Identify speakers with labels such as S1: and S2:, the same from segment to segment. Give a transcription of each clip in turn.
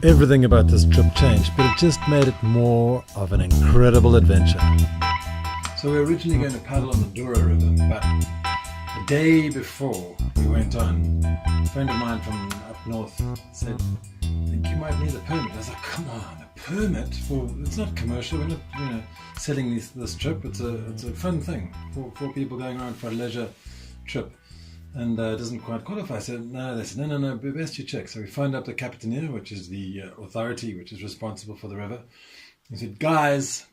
S1: Everything about this trip changed, but it just made it more of an incredible adventure. So we were originally going to paddle on the Douro River, but the day before we went on, a friend of mine from up north said, I think you might need a permit. I was like, come on, a permit? It's not commercial, we're not selling this trip. It's a fun thing for people going around for a leisure trip. And it doesn't quite qualify. I said, no, they said, no, best you check. So we phoned up the Capitania, which is the authority which is responsible for the river. He said, guys,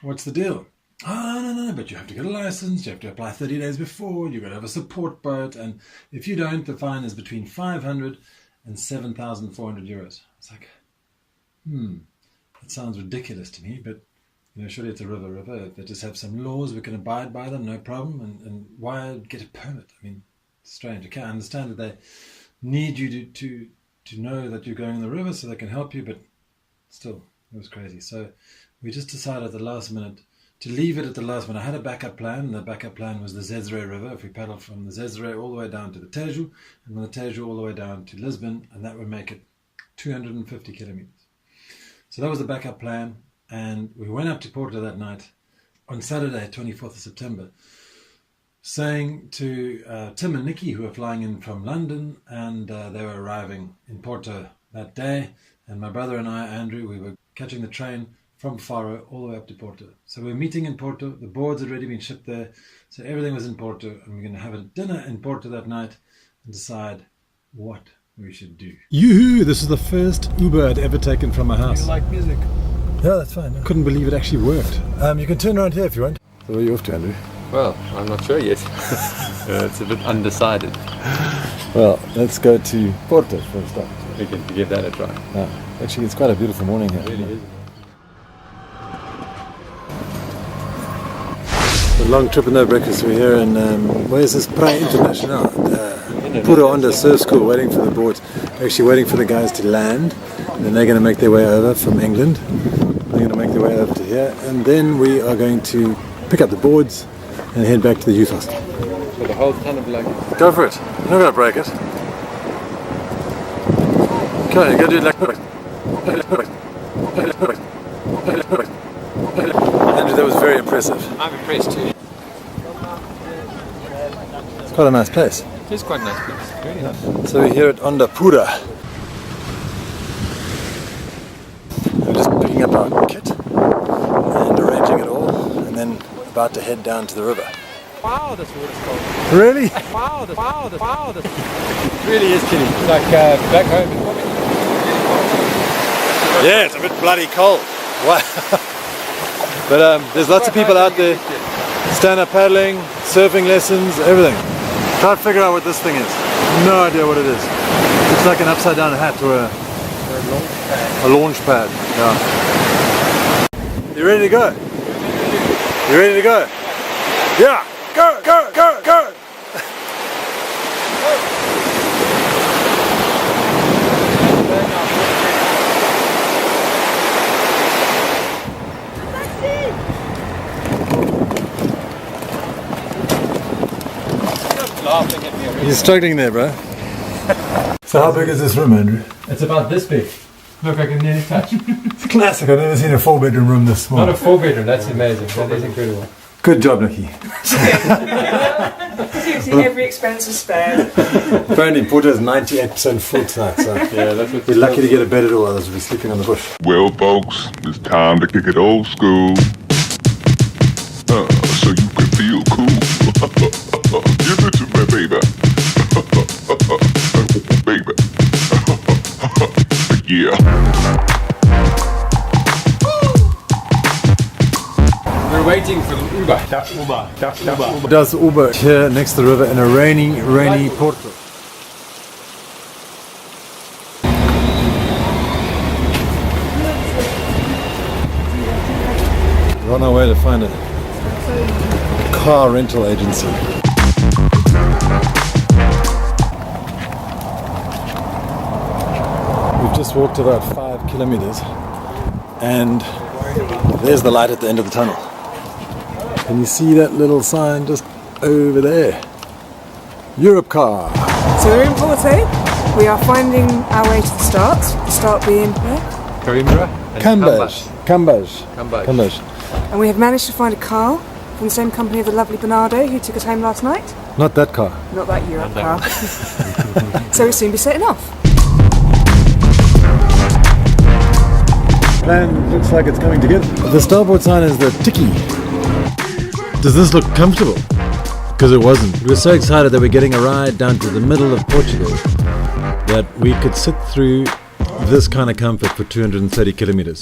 S1: what's the deal? Oh, no, but you have to get a license, you have to apply 30 days before, you've got to have a support boat, and if you don't, the fine is between 500 and 7,400 euros. It's like, that sounds ridiculous to me, but surely it's a river. If they just have some laws, we can abide by them, no problem, and why get a permit? I mean, strange. I can't understand that they need you to know that you're going in the river so they can help you, but still, it was crazy. So we just decided at the last minute to leave it at the last minute. I had a backup plan, and the backup plan was the Zezere River. If we paddled from the Zezere all the way down to the Tejo, and from the Tejo all the way down to Lisbon, and that would make it 250 kilometers. So that was the backup plan, and we went up to Porto that night on Saturday, 24th of September, saying to Tim and Nikki, who were flying in from London, and they were arriving in Porto that day, and my brother and I, Andrew, we were catching the train from Faro all the way up to Porto. So we were meeting in Porto, the boards had already been shipped there, so everything was in Porto, and we're going to have a dinner in Porto that night and decide what we should do. Yoo-hoo! This is the first Uber I'd ever taken from my house.
S2: You like music?
S1: Yeah, that's fine. I couldn't believe it actually worked. You can turn around here if you want. So where are you off to, Andrew?
S3: Well, I'm not sure yet. It's a bit undecided.
S1: Well, let's go to Porto for a start.
S3: We can give that a try.
S1: Actually, it's quite a beautiful morning here.
S3: It really is.
S1: A long trip and no breakfast. We're here in, where's this? Praia International. Puro Onda Surf School, waiting for the boards. Actually waiting for the guys to land. And then they're going to make their way over from England. They're going to make their way over to here. And then we are going to pick up the boards and head back to the youth hostel.
S3: So the whole kind of like...
S1: Go for it. You're not going to break it. Come on, you got to do it like... Andrew, that was very impressive.
S3: I'm impressed too.
S1: It's quite a nice place.
S3: It is quite a nice place. Really nice.
S1: So we're here at Onda Pura. We're just picking up our kit and arranging it all, and then about to head down to the river.
S3: Wow, this water's cold.
S1: Really?
S3: Wow, this. It really is chilly. It's like back home in Portugal.
S1: Yeah, it's a bit bloody cold. Wow. But there's lots of people out there, stand-up paddling, surfing lessons, everything. Can't figure out what this thing is. No idea what it is. Looks like an upside-down hat or a launch pad. Yeah. You ready to go? You ready to go? Yeah! Go! You're struggling there, bro. So how big is this room, Andrew?
S3: It's about this big. Look, I can nearly touch.
S1: It's classic. I've never seen a 4-bedroom room this small.
S3: Not a 4-bedroom, that's amazing. That is incredible.
S1: Good job, Nikki.
S4: Seriously, every expense is spared.
S1: Apparently Porto is 98% full tonight, so
S3: Yeah, that's what
S1: we're lucky to get a bed at all, otherwise we'll be sleeping on the bush.
S5: Well, folks, it's time to kick it old school. So you can feel cool. Give it to me, baby. Baby. Yeah.
S3: We're waiting for the Uber.
S1: Does Uber here next to the river in a rainy Porto. We're on our way to find a car rental agency. We've just walked about 5 kilometers and there's the light at the end of the tunnel. Can you see that little sign just over there? Europe car.
S4: So we're in Porto. We are finding our way to the start being where?
S3: Coimbra and
S1: CAMBAS.
S4: And we have managed to find a car from the same company of the lovely Bernardo who took us home last night.
S1: Not that car.
S4: Not that Europe car. So we'll soon be setting off.
S1: Plan looks like it's coming together. The starboard sign is the Tiki. Does this look comfortable? Because it wasn't. We were so excited that we're getting a ride down to the middle of Portugal that we could sit through this kind of comfort for 230 kilometers.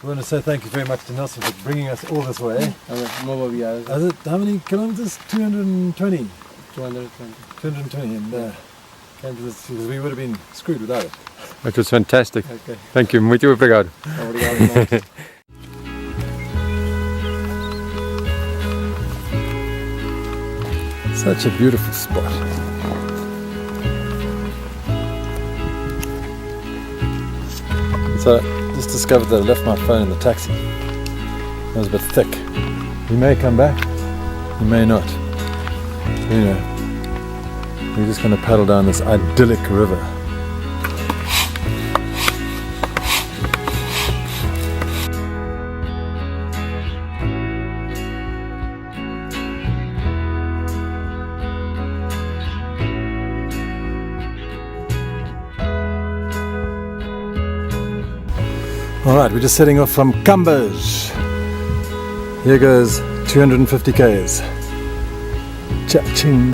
S1: I want to say thank you very much to Nelson for bringing us all this way. How many kilometers? 220. 220 and came to this because we would have been screwed without it.
S3: It was fantastic.
S1: Okay.
S3: Thank you. Muito obrigado.
S1: Such a beautiful spot. So I just discovered that I left my phone in the taxi. It was a bit thick. We may come back, we may not. You know, we're just going to paddle down this idyllic river. Alright, we're just setting off from CAMBAS. Here goes 250 k's. Cha-ching.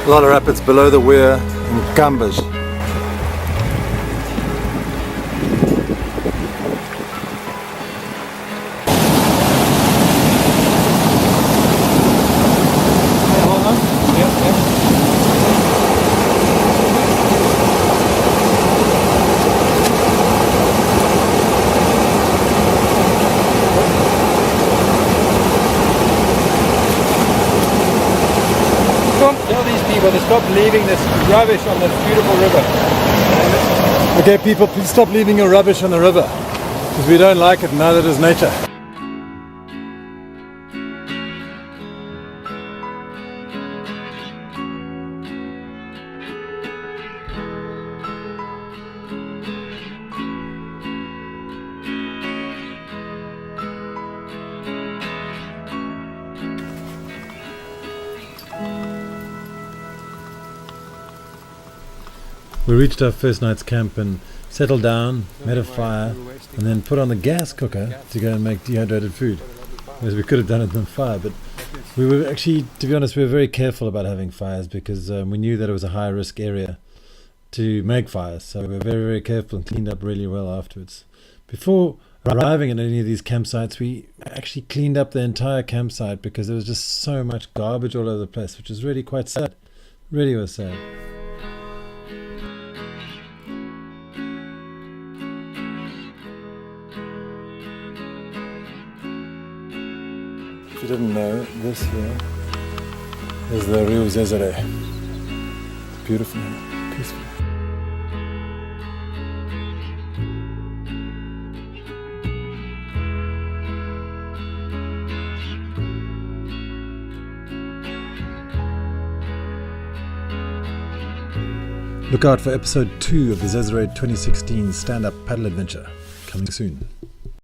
S1: A lot of rapids below the weir in CAMBAS.
S3: Tell these people to stop leaving this rubbish on this beautiful river.
S1: Okay, people, please stop leaving your rubbish on the river. Because we don't like it, neither does nature. We reached our first night's camp and settled down, made a fire, and then put on the gas cooker to go and make dehydrated food. Whereas we could have done it on fire, but we were actually, to be honest, we were very careful about having fires because we knew that it was a high risk area to make fires. So we were very, very careful and cleaned up really well afterwards. Before arriving at any of these campsites, we actually cleaned up the entire campsite because there was just so much garbage all over the place, which was really quite sad. Really was sad. If you didn't know, this here is the Rio Zezere. It's beautiful, peaceful. Look out for episode 2 of the Zezere 2016 stand-up paddle adventure, coming soon.